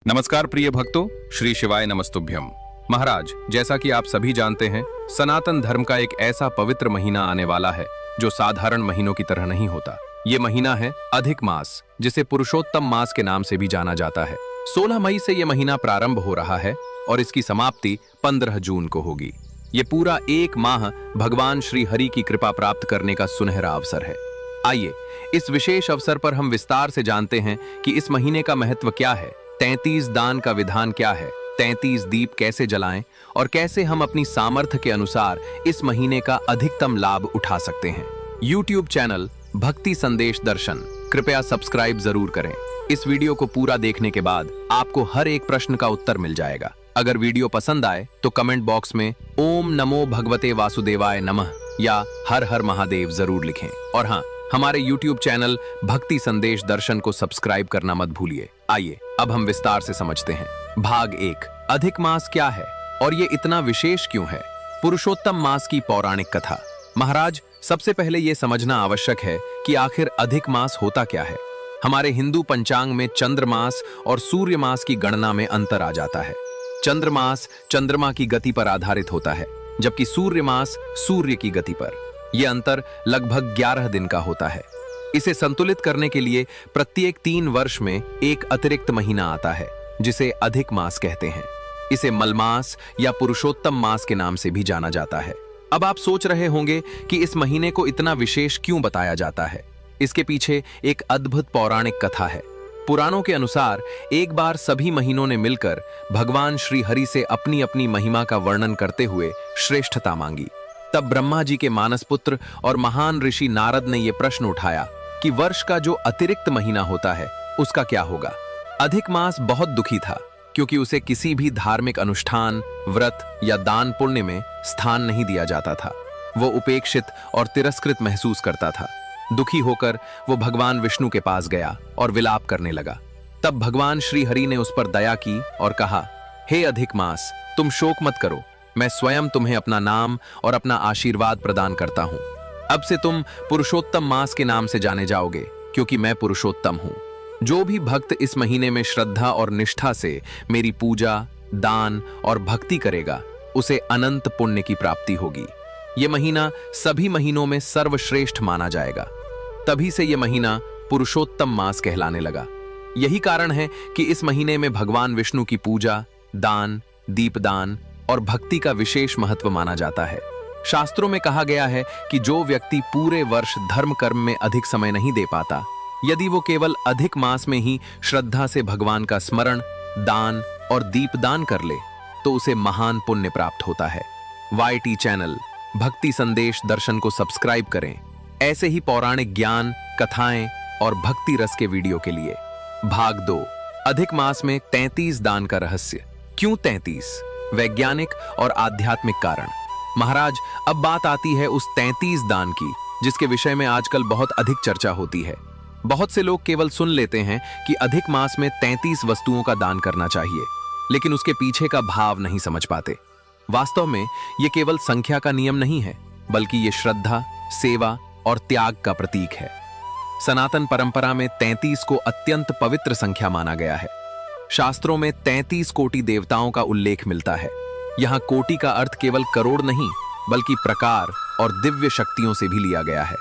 नमस्कार प्रिय भक्तों, श्री शिवाय नमस्तुभ्यम। महाराज, जैसा कि आप सभी जानते हैं, सनातन धर्म का एक ऐसा पवित्र महीना आने वाला है जो साधारण महीनों की तरह नहीं होता। ये महीना है अधिक मास, जिसे पुरुषोत्तम मास के नाम से भी जाना जाता है। 16 मई से ये महीना प्रारंभ हो रहा है और इसकी समाप्ति 15 जून को होगी। ये पूरा एक माह भगवान श्री हरि की कृपा प्राप्त करने का सुनहरा अवसर है। आइए इस विशेष अवसर पर हम विस्तार से जानते हैं कि इस महीने का महत्व क्या है, 33 दान का विधान क्या है, 33 दीप कैसे जलाएं और कैसे हम अपनी सामर्थ्य के अनुसार इस महीने का अधिकतम लाभ उठा सकते हैं। YouTube चैनल भक्ति संदेश दर्शन कृपया सब्सक्राइब जरूर करें। इस वीडियो को पूरा देखने के बाद आपको हर एक प्रश्न का उत्तर मिल जाएगा। अगर वीडियो पसंद आए तो कमेंट बॉक्स में ओम नमो भगवते वासुदेवाय नमः या हर हर महादेव जरूर लिखें। और हाँ, हमारे YouTube चैनल भक्ति संदेश दर्शन को सब्सक्राइब करना मत भूलिए। आइए अब हम विस्तार से समझते हैं। भाग 1, अधिक मास क्या है और ये इतना विशेष क्यों है? पुरुषोत्तम मास की पौराणिक कथा। महाराज, सबसे पहले ये समझना आवश्यक है कि आखिर अधिक मास होता क्या है। हमारे हिंदू पंचांग में चंद्रमास और सूर्य मास की गणना में अंतर आ जाता है। चंद्रमास चंद्रमा की गति पर आधारित होता है, जबकि सूर्य मास सूर्य की गति पर। यह अंतर लगभग 11 दिन का होता है। इसे संतुलित करने के लिए प्रत्येक 3 वर्ष में एक अतिरिक्त महीना आता है, जिसे अधिक मास कहते हैं। इसे मलमास या पुरुषोत्तम मास के नाम से भी जाना जाता है। अब आप सोच रहे होंगे कि इस महीने को इतना विशेष क्यों बताया जाता है। इसके पीछे एक अद्भुत पौराणिक कथा है। पुराणों के अनुसार एक बार सभी महीनों ने मिलकर भगवान श्री हरि से अपनी अपनी महिमा का वर्णन करते हुए श्रेष्ठता मांगी। तब ब्रह्मा जी के मानस पुत्र और महान ऋषि नारद ने यह प्रश्न उठाया कि वर्ष का जो अतिरिक्त महीना होता है उसका क्या होगा। अधिक मास बहुत दुखी था, क्योंकि उसे किसी भी धार्मिक अनुष्ठान, व्रत या दान पुण्य में स्थान नहीं दिया जाता था। वो उपेक्षित और तिरस्कृत महसूस करता था। दुखी होकर वो भगवान विष्णु के पास गया और विलाप करने लगा। तब भगवान श्री हरि ने उस पर दया की और कहा, हे अधिक मास, तुम शोक मत करो, मैं स्वयं तुम्हें अपना नाम और अपना आशीर्वाद प्रदान करता हूं। अब से तुम पुरुषोत्तम मास के नाम से जाने जाओगे, क्योंकि मैं पुरुषोत्तम हूं। जो भी भक्त इस महीने में श्रद्धा और निष्ठा से मेरी पूजा, दान और भक्ति करेगा, उसे अनंत पुण्य की प्राप्ति होगी। यह महीना सभी महीनों में सर्वश्रेष्ठ माना जाएगा। तभी से यह महीना पुरुषोत्तम मास कहलाने लगा। यही कारण है कि इस महीने में भगवान विष्णु की पूजा, दान, दीपदान और भक्ति का विशेष महत्व माना जाता है। शास्त्रों में कहा गया है कि जो व्यक्ति पूरे वर्ष धर्म कर्म में अधिक समय नहीं दे पाता, यदि वो केवल अधिक मास में ही श्रद्धा से भगवान का स्मरण, दान और दीपदान कर ले, तो उसे महान पुण्य प्राप्त होता है। YT चैनल भक्ति संदेश दर्शन को सब्सक्राइब करें, ऐसे ही पौराणिक ज्ञान, कथाएं और भक्ति रस के वीडियो के लिए। भाग 2, अधिक मास में 33 दान का रहस्य। क्यों 33? वैज्ञानिक और आध्यात्मिक कारण। महाराज, अब बात आती है उस 33 दान की, जिसके विषय में आजकल बहुत अधिक चर्चा होती है। बहुत से लोग केवल सुन लेते हैं कि अधिक मास में 33 वस्तुओं का दान करना चाहिए, लेकिन उसके पीछे का भाव नहीं समझ पाते। वास्तव में यह केवल संख्या का नियम नहीं है, बल्कि ये श्रद्धा, सेवा और त्याग का प्रतीक है। सनातन परंपरा में 33 को अत्यंत पवित्र संख्या माना गया है। शास्त्रों में 33 कोटि देवताओं का उल्लेख मिलता है। यहाँ कोटि का अर्थ केवल करोड़ नहीं, बल्कि प्रकार और दिव्य शक्तियों से भी लिया गया है।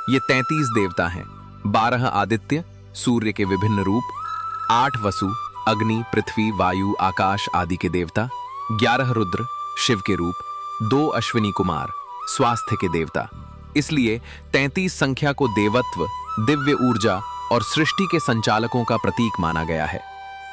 ये 33 देवता हैं: 12 आदित्य, सूर्य के विभिन्न रूप, 8 वसु, अग्नि, पृथ्वी, वायु, आकाश आदि के देवता, 11 रुद्र, शिव के रूप, 2 अश्विनी कुमार, स्वास्थ्य के देवता। इसलिए 33 संख्या को देवत्व, दिव्य ऊर्जा और सृष्टि के संचालकों का प्रतीक माना गया है।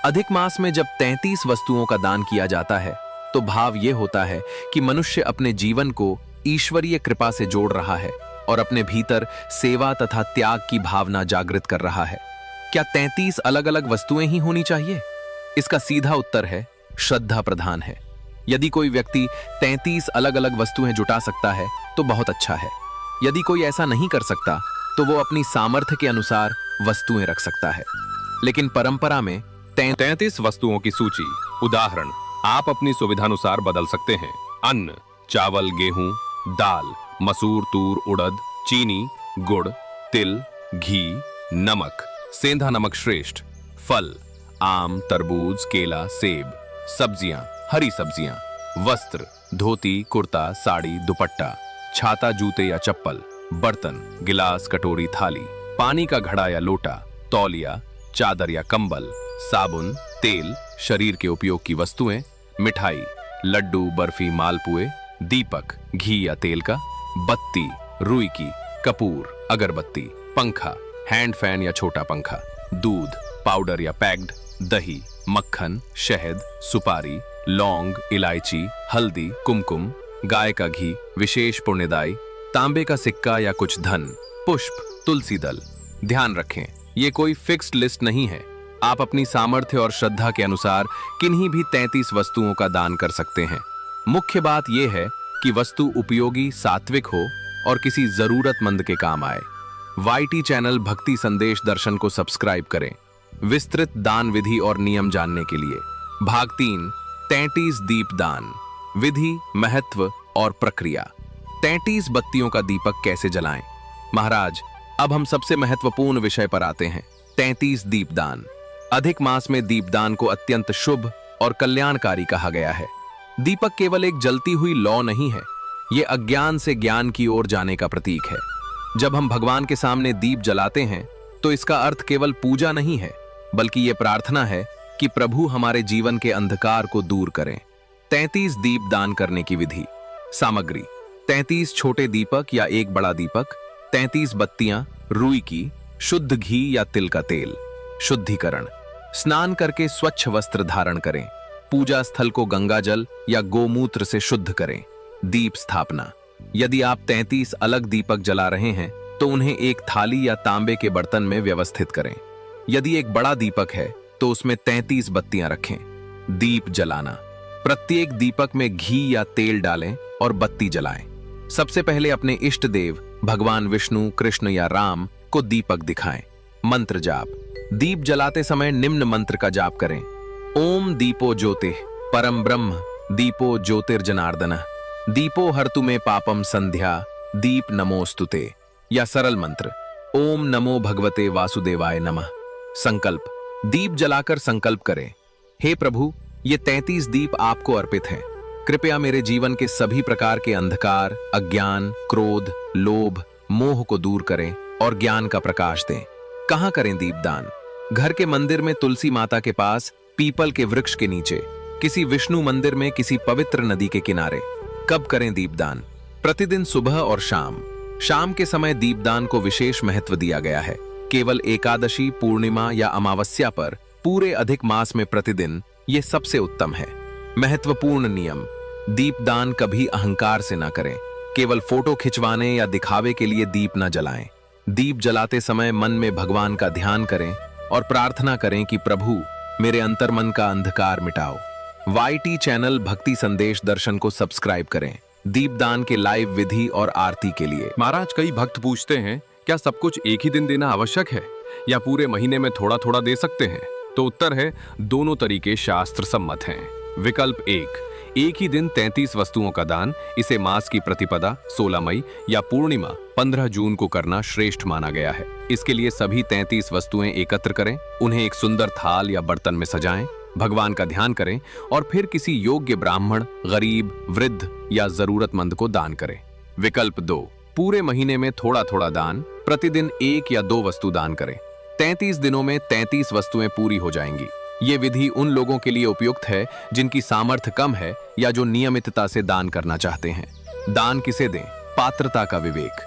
अधिक मास में जब 33 वस्तुओं का दान किया जाता है, तो भाव यह होता है कि मनुष्य अपने जीवन को ईश्वरीय कृपा से जोड़ रहा है और अपने भीतर सेवा तथा त्याग की भावना जागृत कर रहा है। क्या 33 अलग अलग वस्तुएं ही होनी चाहिए? इसका सीधा उत्तर है, श्रद्धा प्रधान है। यदि कोई व्यक्ति 33 अलग अलग वस्तुएं जुटा सकता है तो बहुत अच्छा है। यदि कोई ऐसा नहीं कर सकता, तो वो अपनी सामर्थ्य के अनुसार वस्तुएं रख सकता है। लेकिन परंपरा में 33 वस्तुओं की सूची। उदाहरण, आप अपनी सुविधानुसार बदल सकते हैं। अन्न, चावल, गेहूं, दाल, मसूर, तूर, उड़द, चीनी, गुड़, तिल, घी, नमक, सेंधा नमक श्रेष्ठ, फल, आम, तरबूज, केला, सेब। सब्जियां, हरी सब्जियां। वस्त्र, धोती, कुर्ता, साड़ी, दुपट्टा। छाता, जूते या चप्पल। बर्तन, गिलास, कटोरी, थाली। पानी का घड़ा या लोटा। तौलिया, चादर या कंबल। साबुन, तेल, शरीर के उपयोग की वस्तुएं। मिठाई, लड्डू, बर्फी, मालपुए। दीपक, घी या तेल का। बत्ती, रुई की। कपूर, अगरबत्ती। पंखा, हैंड फैन या छोटा पंखा। दूध, पाउडर या पैक्ड। दही, मक्खन, शहद, सुपारी, लौंग, इलायची, हल्दी, कुमकुम। गाय का घी, विशेष पुण्यदायी। तांबे का सिक्का या कुछ धन। पुष्प, तुलसी दल। ध्यान रखें, ये कोई फिक्स्ड लिस्ट नहीं है। आप अपनी सामर्थ्य और श्रद्धा के अनुसार किन्हीं भी 33 वस्तुओं का दान कर सकते हैं। मुख्य बात यह है कि वस्तु उपयोगी, सात्विक हो और किसी जरूरतमंद के काम आए। YT चैनल भक्ति संदेश दर्शन को सब्सक्राइब करें विस्तृत दान विधि और नियम जानने के लिए। भाग 3, 33 दीप दान। विधि, महत्व और प्रक्रिया। 33 बत्तियों का दीपक कैसे जलाएं? महाराज, अब हम सबसे महत्वपूर्ण विषय पर आते हैं, 33 दीपदान। अधिक मास में दीपदान को अत्यंत शुभ और कल्याणकारी कहा गया है। दीपक केवल एक जलती हुई लौ नहीं है, ये अज्ञान से ज्ञान की ओर जाने का प्रतीक है। जब हम भगवान के सामने दीप जलाते हैं तो इसका अर्थ केवल पूजा नहीं है, बल्कि ये प्रार्थना है कि प्रभु हमारे जीवन के अंधकार को दूर करें। 33 दीप दान करने की विधि। सामग्री, 33 छोटे दीपक या एक बड़ा दीपक। 33 बत्तियां, रुई की, शुद्ध घी या तिल का तेल। शुद्धिकरण, स्नान करके स्वच्छ वस्त्र धारण करें। पूजा स्थल को गंगा जल या गोमूत्र से शुद्ध करें। दीप स्थापना, यदि आप 33 अलग दीपक जला रहे हैं तो उन्हें एक थाली या तांबे के बर्तन में व्यवस्थित करें। यदि एक बड़ा दीपक है तो उसमें 33 बत्तियां रखें। दीप जलाना, प्रत्येक दीपक में घी या तेल डालें और बत्ती जलाएं। सबसे पहले अपने इष्ट देव भगवान विष्णु, कृष्ण या राम को दीपक दिखाएं। मंत्र जाप, दीप जलाते समय निम्न मंत्र का जाप करें। ओम दीपो ज्योतिः परम ब्रह्म, दीपो ज्योतिर्जनार्दनः, दीपो हर्तु मे पापम संध्या, दीप नमोस्तुते। या सरल मंत्र, ओम नमो भगवते वासुदेवाय नमः। संकल्प, दीप जलाकर संकल्प करें, हे प्रभु, ये 33 दीप आपको अर्पित हैं। कृपया मेरे जीवन के सभी प्रकार के अंधकार, अज्ञान, क्रोध, लोभ, मोह को दूर करें और ज्ञान का प्रकाश दें। कहां करें दीपदान? घर के मंदिर में तुलसी माता के पास, पीपल के वृक्ष के नीचे, किसी विष्णु मंदिर में, किसी पवित्र नदी के किनारे। कब करें दीपदान? प्रतिदिन सुबह और शाम। शाम के समय दीपदान को विशेष महत्व दिया गया है। केवल एकादशी, पूर्णिमा या अमावस्या पर, पूरे अधिक मास में प्रतिदिन ये सबसे उत्तम है। महत्वपूर्ण नियम, दीपदान कभी अहंकार से ना करें। केवल फोटो खिंचवाने या दिखावे के लिए दीप न जलाएं। दीप जलाते समय मन में भगवान का ध्यान करें और प्रार्थना करें कि प्रभु मेरे अंतर्मन का अंधकार मिटाओ। YT चैनल भक्ति संदेश दर्शन को सब्सक्राइब करें दीपदान के लाइव विधि और आरती के लिए। महाराज, कई भक्त पूछते हैं क्या सब कुछ एक ही दिन देना आवश्यक है या पूरे महीने में थोड़ा थोड़ा दे सकते हैं? तो उत्तर है, दोनों तरीके शास्त्र सम्मत हैं। विकल्प 1, एक ही दिन 33 वस्तुओं का दान। इसे मास की प्रतिपदा 16 मई या पूर्णिमा 15 जून को करना श्रेष्ठ माना गया है। इसके लिए सभी 33 वस्तुएं एकत्र करें, उन्हें एक सुंदर थाल या बर्तन में सजाएं, भगवान का ध्यान करें और फिर किसी योग्य ब्राह्मण, गरीब, वृद्ध या जरूरतमंद को दान करें। विकल्प 2, पूरे महीने में थोड़ा थोड़ा दान, प्रतिदिन 1 या 2 वस्तु दान करें। 33 दिनों में 33 वस्तुएं पूरी हो जाएंगी। ये विधि उन लोगों के लिए उपयुक्त है जिनकी सामर्थ्य कम है या जो नियमितता से दान करना चाहते हैं। दान किसे दें? पात्रता का विवेक।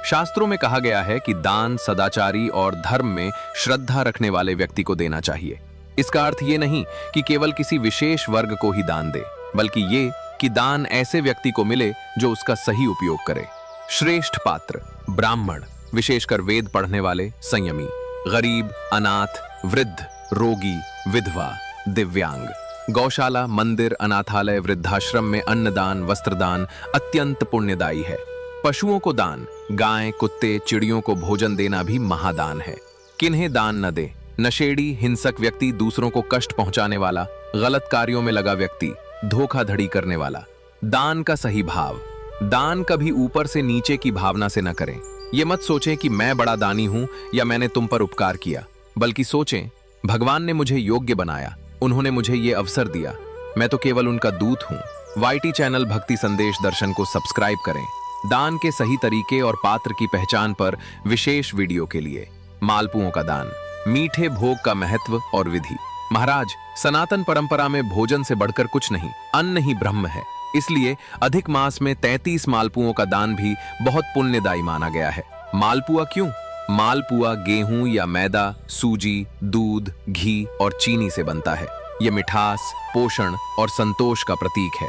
शास्त्रों में कहा गया है कि दान सदाचारी और धर्म में श्रद्धा रखने वाले व्यक्ति को देना चाहिए। इसका अर्थ ये नहीं कि केवल किसी विशेष वर्ग को ही दान दे, बल्कि ये कि दान ऐसे व्यक्ति को मिले जो उसका सही उपयोग करे। श्रेष्ठ पात्र, ब्राह्मण, विशेषकर वेद पढ़ने वाले, संयमी, गरीब, अनाथ, वृद्ध, रोगी, विधवा, दिव्यांग। गौशाला, मंदिर, अनाथालय, वृद्धाश्रम में अन्नदान, वस्त्रदान अत्यंत पुण्यदायी है। पशुओं को दान, गाय, कुत्ते, चिड़ियों को भोजन देना भी महादान है। किन्हें दान न दे? नशेड़ी, हिंसक व्यक्ति, दूसरों को कष्ट पहुंचाने वाला, गलत कार्यों में लगा व्यक्ति, धोखाधड़ी करने वाला। दान का सही भाव, दान कभी ऊपर से नीचे की भावना से न करें। ये मत सोचें कि मैं बड़ा दानी हूं या मैंने तुम पर उपकार किया, बल्कि सोचें भगवान ने मुझे योग्य बनाया, उन्होंने मुझे ये अवसर दिया, मैं तो केवल उनका दूत हूँ। वाईटी चैनल भक्ति संदेश दर्शन को सब्सक्राइब करें। दान के सही तरीके और पात्र की पहचान पर विशेष वीडियो के लिए। मालपुओं का दान, मीठे भोग का महत्व और विधि। महाराज, सनातन परंपरा में भोजन से बढ़कर कुछ नहीं, अन्न ही ब्रह्म है। इसलिए अधिक मास में 33 मालपुओं का दान भी बहुत पुण्यदायी माना गया है। मालपुआ क्यों? मालपुआ गेहूं या मैदा, सूजी, दूध, घी और चीनी से बनता है। यह मिठास, पोषण और संतोष का प्रतीक है।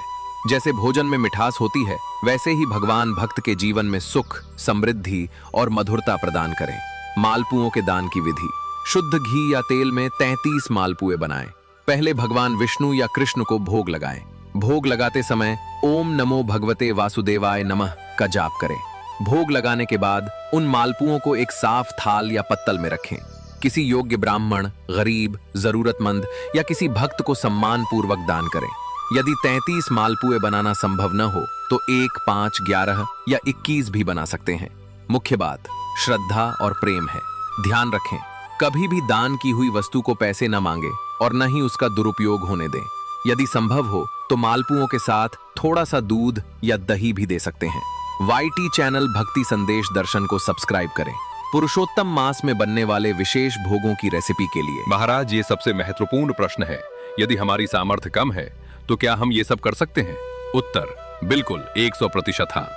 जैसे भोजन में मिठास होती है, वैसे ही भगवान भक्त के जीवन में सुख, समृद्धि और मधुरता प्रदान करें। मालपुओं के दान की विधि। शुद्ध घी या तेल में 33 मालपुए बनाएं। पहले भगवान विष्णु या कृष्ण को भोग लगाएं। भोग लगाते समय ओम नमो भगवते वासुदेवाय नमः का जाप करें। भोग लगाने के बाद उन मालपुओं को एक साफ थाल या पत्तल में रखें। किसी योग्य ब्राह्मण, गरीब, जरूरतमंद या किसी भक्त को सम्मान पूर्वक दान करें। यदि 33 मालपुए बनाना संभव न हो तो 1, 5, 11 या 21 भी बना सकते हैं। मुख्य बात श्रद्धा और प्रेम है। ध्यान रखें, कभी भी दान की हुई वस्तु को पैसे न मांगे और न ही उसका दुरुपयोग होने दें। यदि संभव हो तो मालपुओं के साथ थोड़ा सा दूध या दही भी दे सकते हैं। वाईटी चैनल भक्ति संदेश दर्शन को सब्सक्राइब करें। पुरुषोत्तम मास में बनने वाले विशेष भोगों की रेसिपी के लिए। महाराज, ये सबसे महत्वपूर्ण प्रश्न है। यदि हमारी सामर्थ्य कम है तो क्या हम ये सब कर सकते हैं? उत्तर बिल्कुल 100% हाँ।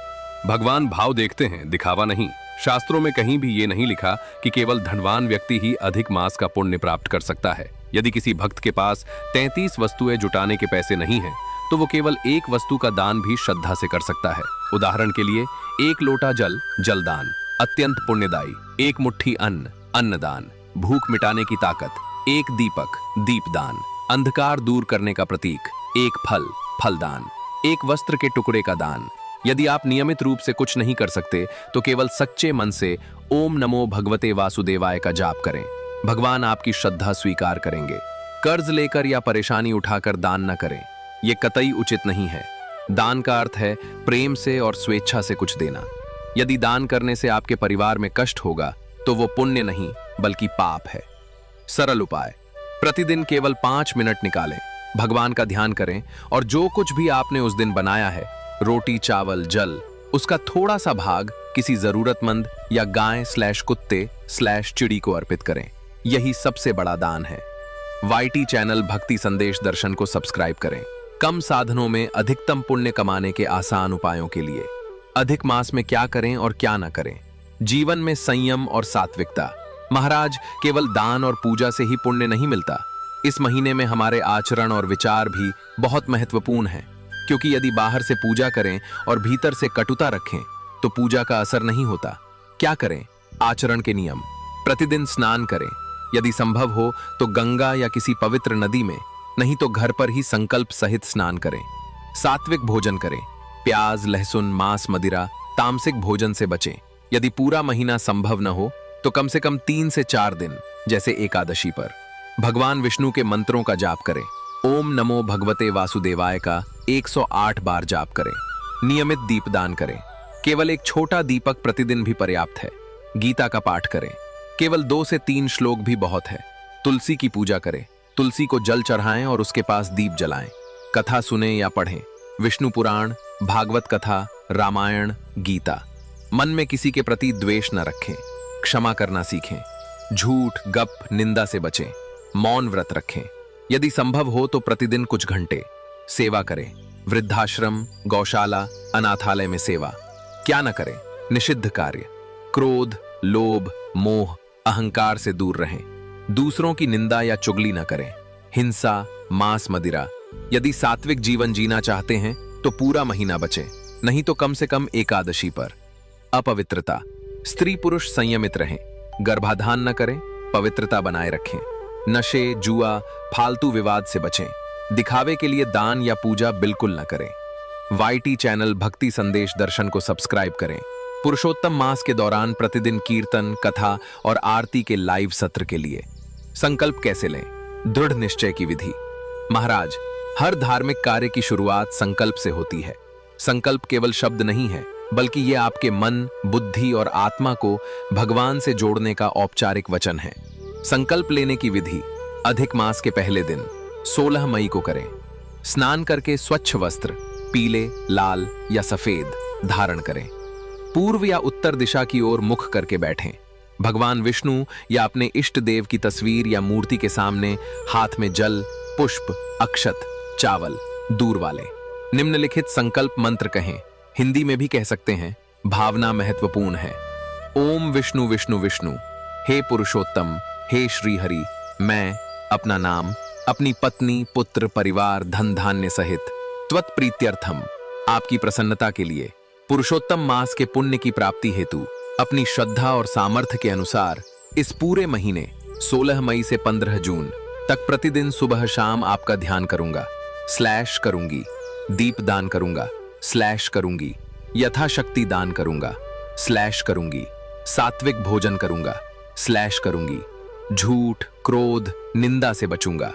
भगवान भाव देखते हैं, दिखावा नहीं। शास्त्रों में कहीं भी ये नहीं लिखा कि केवल धनवान व्यक्ति ही अधिक मास का पुण्य प्राप्त कर सकता है। यदि किसी भक्त के पास 33 वस्तुएं जुटाने के पैसे नहीं हैं, तो वो केवल एक वस्तु का दान भी श्रद्धा से कर सकता है। उदाहरण के लिए 1 लोटा जल, जलदान, अत्यंत पुण्यदायी। 1 मुट्ठी अन्न, अन्नदान, भूख मिटाने की ताकत। 1 दीपक, दीपदान, अंधकार दूर करने का प्रतीक। 1 फल, फलदान। 1 वस्त्र के टुकड़े का दान। यदि आप नियमित रूप से कुछ नहीं कर सकते तो केवल सच्चे मन से ओम नमो भगवते वासुदेवाय का जाप करें। भगवान आपकी श्रद्धा स्वीकार करेंगे। कर्ज लेकर या परेशानी उठाकर दान न करें, यह कतई उचित नहीं है। दान का अर्थ है प्रेम से और स्वेच्छा से कुछ देना। यदि दान करने से आपके परिवार में कष्ट होगा तो वो पुण्य नहीं बल्कि पाप है। सरल उपाय, प्रतिदिन केवल 5 मिनट निकालें, भगवान का ध्यान करें और जो कुछ भी आपने उस दिन बनाया है, रोटी, चावल, जल, उसका थोड़ा सा भाग किसी जरूरतमंद या गाय/कुत्ते/चिड़ी को अर्पित करें। यही सबसे बड़ा दान है। वाईटी चैनल भक्ति संदेश दर्शन को सब्सक्राइब करें। कम साधनों में अधिकतम पुण्य कमाने के आसान उपायों के लिए। अधिक मास में क्या करें और क्या न करें। जीवन में संयम और सात्विकता। महाराज, केवल दान और पूजा से ही पुण्य नहीं मिलता। इस महीने में हमारे आचरण और विचार भी बहुत महत्वपूर्ण हैं, क्योंकि यदि बाहर से पूजा करें और भीतर से कटुता रखें तो पूजा का असर नहीं होता। क्या करें? आचरण के नियम। प्रतिदिन स्नान करें, यदि संभव हो तो गंगा या किसी पवित्र नदी में, नहीं तो घर पर ही संकल्प सहित स्नान करें। सात्विक भोजन करें, प्याज, लहसुन, मांस, मदिरा, तामसिक भोजन से बचें। यदि पूरा महीना संभव न हो तो कम से कम 3 से 4 दिन, जैसे एकादशी पर। भगवान विष्णु के मंत्रों का जाप करें। ओम नमो भगवते वासुदेवाय का 108 बार जाप करें। नियमित दीपदान करें, केवल एक छोटा दीपक प्रतिदिन भी पर्याप्त है। गीता का पाठ करें, केवल 2 से 3 श्लोक भी बहुत है। तुलसी की पूजा करें, तुलसी को जल चढ़ाएं और उसके पास दीप जलाएं। कथा सुने या पढ़ें, विष्णु पुराण, भागवत कथा, रामायण, गीता। मन में किसी के प्रति द्वेष न रखें, क्षमा करना सीखें। झूठ, गप, निंदा से बचें। मौन व्रत रखें। यदि संभव हो तो प्रतिदिन कुछ घंटे सेवा करें। वृद्धाश्रम, गौशाला, अनाथालय में सेवा। क्या न करें? निषिद्ध कार्य। क्रोध, लोभ, मोह, अहंकार से दूर रहें। दूसरों की निंदा या चुगली न करें। हिंसा, मांस, मदिरा। यदि सात्विक जीवन जीना चाहते हैं तो पूरा महीना बचें, नहीं तो कम से कम एकादशी पर। अपवित्रता। स्त्री पुरुष संयमित रहें, गर्भाधान न करें, पवित्रता बनाए रखें। नशे, जुआ, फालतू विवाद से बचें। दिखावे के लिए दान या पूजा बिल्कुल न करें। वाईटी चैनल भक्ति संदेश दर्शन को सब्सक्राइब करें। पुरुषोत्तम मास के दौरान प्रतिदिन कीर्तन, कथा और आरती के लाइव सत्र के लिए। संकल्प कैसे लें? दृढ़ निश्चय की विधि। महाराज, हर धार्मिक कार्य की शुरुआत संकल्प से होती है। संकल्प केवल शब्द नहीं है, बल्कि ये आपके मन, बुद्धि और आत्मा को भगवान से जोड़ने का औपचारिक वचन है। संकल्प लेने की विधि। अधिक मास के पहले दिन 16 मई को करें। स्नान करके स्वच्छ वस्त्र पीले, लाल या सफेद धारण करें। पूर्व या उत्तर दिशा की ओर मुख करके बैठें। भगवान विष्णु या अपने इष्ट देव की तस्वीर या मूर्ति के सामने हाथ में जल, पुष्प, अक्षत, चावल दूर वाले। निम्नलिखित संकल्प मंत्र कहें। हिंदी में भी कह सकते हैं, भावना महत्वपूर्ण है। ओम विष्णु विष्णु विष्णु, हे पुरुषोत्तम, हे श्री हरि, मैं अपना नाम, अपनी पत्नी, पुत्र, परिवार, धन धान्य सहित त्वत् प्रीत्यर्थम, आपकी प्रसन्नता के लिए, पुरुषोत्तम मास के पुण्य की प्राप्ति हेतु अपनी श्रद्धा और सामर्थ्य के अनुसार इस पूरे महीने 16 मई से 15 जून तक प्रतिदिन सुबह शाम आपका ध्यान करूंगा, करूंगी, दीप दान करूंगा, करूंगी, यथाशक्ति दान करूंगा, करूंगी, सात्विक भोजन करूंगा, करूंगी, झूठ, क्रोध, निंदा से बचूंगा,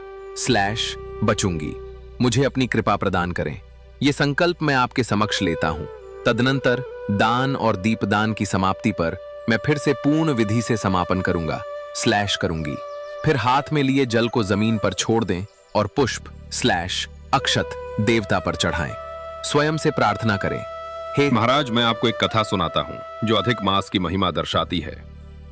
बचूंगी। मुझे अपनी कृपा प्रदान करें। ये संकल्प मैं आपके समक्ष लेता हूं। तदनंतर दान और दीपदान की समाप्ति पर मैं फिर से पूर्ण विधि से समापन करूंगा, करूंगी। फिर हाथ में लिए जल को जमीन पर छोड़ दें और पुष्प अक्षत देवता पर चढ़ाएं। स्वयं से प्रार्थना करें, हे महाराज, मैं आपको एक कथा सुनाता हूं जो अधिक मास की महिमा दर्शाती है।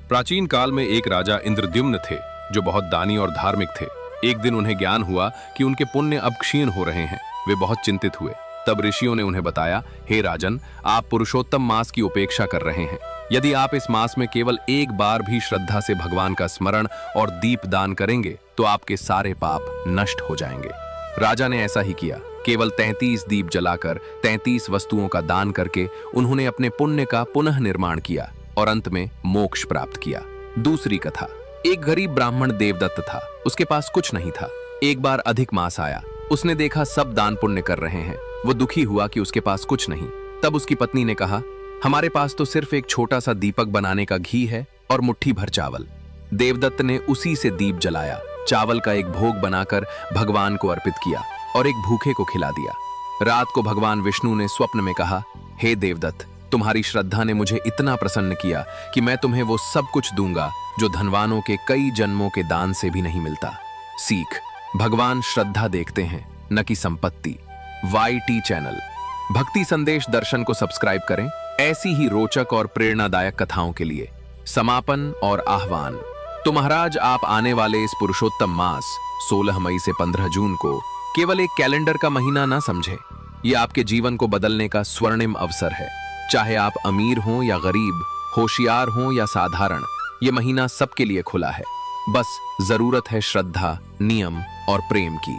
प्राचीन काल में एक राजा इंद्रद्युम्न थे जो बहुत दानी और धार्मिक थे। एक दिन उन्हें ज्ञान हुआ कि उनके पुण्य अब क्षीण हो रहे हैं। वे बहुत चिंतित हुए। तब ऋषियों ने उन्हें बताया, हे राजन, आप पुरुषोत्तम मास की उपेक्षा कर रहे हैं। यदि आप इस मास में केवल एक बार भी श्रद्धा से भगवान का स्मरण और दीप दान करेंगे तो आपके सारे पाप नष्ट हो जाएंगे। राजा ने ऐसा ही किया। केवल 33 दीप जलाकर 33 वस्तुओं का दान करके उन्होंने अपने पुण्य का पुनः निर्माण किया और अंत में मोक्ष प्राप्त किया। दूसरी कथा। एक गरीब ब्राह्मण देवदत्त था। उसके पास कुछ नहीं था। एक बार अधिक मास आया। उसने देखा सब दान पुण्य कर रहे हैं। वो दुखी हुआ कि उसके पास कुछ नहीं। तब उसकी पत्नी ने कहा, हमारे पास तो सिर्फ एक छोटा सा दीपक बनाने का घी है और मुट्ठी भर चावल। देवदत्त ने उसी से दीप जलाया, चावल का एक भोग बनाकर भगवान को अर्पित किया और एक भूखे को खिला दिया। रात को भगवान विष्णु ने स्वप्न में कहा, हे देवदत्त, तुम्हारी श्रद्धा ने मुझे इतना प्रसन्न किया कि मैं तुम्हें वो सब कुछ दूंगा जो धनवानों के कई जन्मों के दान से भी नहीं मिलता। सीख, भगवान श्रद्धा देखते हैं, न कि संपत्ति। YT चैनल भक्ति संदेश दर्शन को सब्सक्राइब करें ऐसी ही रोचक और प्रेरणादायक कथाओं के लिए। समापन और आह्वान। तो महाराज, आप आने वाले इस पुरुषोत्तम मास 16 मई से 15 जून को केवल एक कैलेंडर का महीना ना समझें। यह आपके जीवन को बदलने का स्वर्णिम अवसर है। चाहे आप अमीर हों या गरीब, होशियार हों या साधारण, ये महीना सबके लिए खुला है। बस जरूरत है श्रद्धा, नियम और प्रेम की।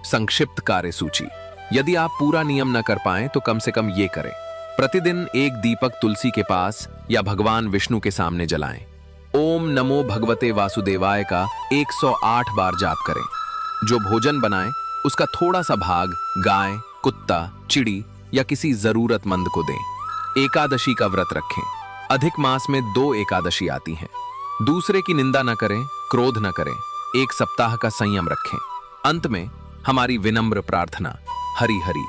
संक्षिप्त कार्यसूची। यदि आप पूरा नियम न कर पाएं तो कम से कम ये करें, प्रतिदिन एक दीपक तुलसी के पास या भगवान विष्णु के सामने जलाएं। ओम नमो भगवते वासुदेवाय का 108 बार जाप करें। जो भोजन बनाएं उसका थोड़ा सा भाग गाय, कुत्ता, चिड़ी या किसी जरूरतमंद को दें। एकादशी का व्रत रखें। अधिक मास में 2 एकादशी आती हैं। दूसरे की निंदा न करें, क्रोध न करें। 1 सप्ताह का संयम रखें। अंत में हमारी विनम्र प्रार्थना, हरि हरि।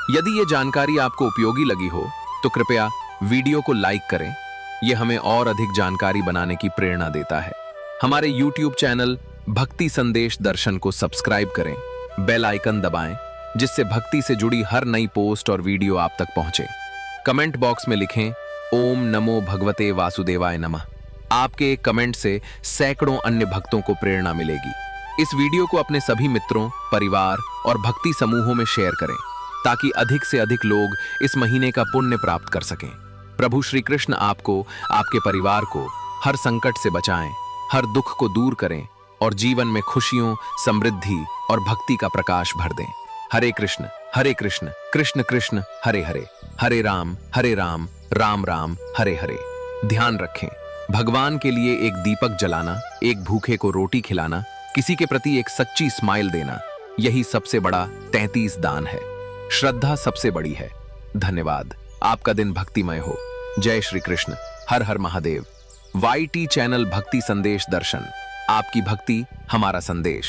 यदि ये जानकारी आपको उपयोगी लगी हो तो कृपया वीडियो को लाइक करें। यह हमें और अधिक जानकारी बनाने की प्रेरणा देता है। हमारे YouTube चैनल भक्ति संदेश दर्शन को सब्सक्राइब करें, बेल आइकन दबाएं, जिससे भक्ति से जुड़ी हर नई पोस्ट और वीडियो आप तक पहुंचे। कमेंट बॉक्स में लिखें, ओम नमो भगवते वासुदेवाय नमः। आपके एक कमेंट से सैकड़ों अन्य भक्तों को प्रेरणा मिलेगी। इस वीडियो को अपने सभी मित्रों, परिवार और भक्ति समूहों में शेयर करें ताकि अधिक से अधिक लोग इस महीने का पुण्य प्राप्त कर सकें। प्रभु श्री कृष्ण आपको, आपके परिवार को हर संकट से बचाएं, हर दुख को दूर करें और जीवन में खुशियों, समृद्धि और भक्ति का प्रकाश भर दें। हरे कृष्ण कृष्ण कृष्ण हरे हरे, हरे राम राम राम हरे हरे। ध्यान रखें, भगवान के लिए एक दीपक जलाना, एक भूखे को रोटी खिलाना, किसी के प्रति एक सच्ची स्माइल देना, यही सबसे बड़ा 33 दान है। श्रद्धा सबसे बड़ी है। धन्यवाद। आपका दिन भक्तिमय हो। जय श्री कृष्ण। हर हर महादेव। YT चैनल भक्ति संदेश दर्शन। आपकी भक्ति हमारा संदेश।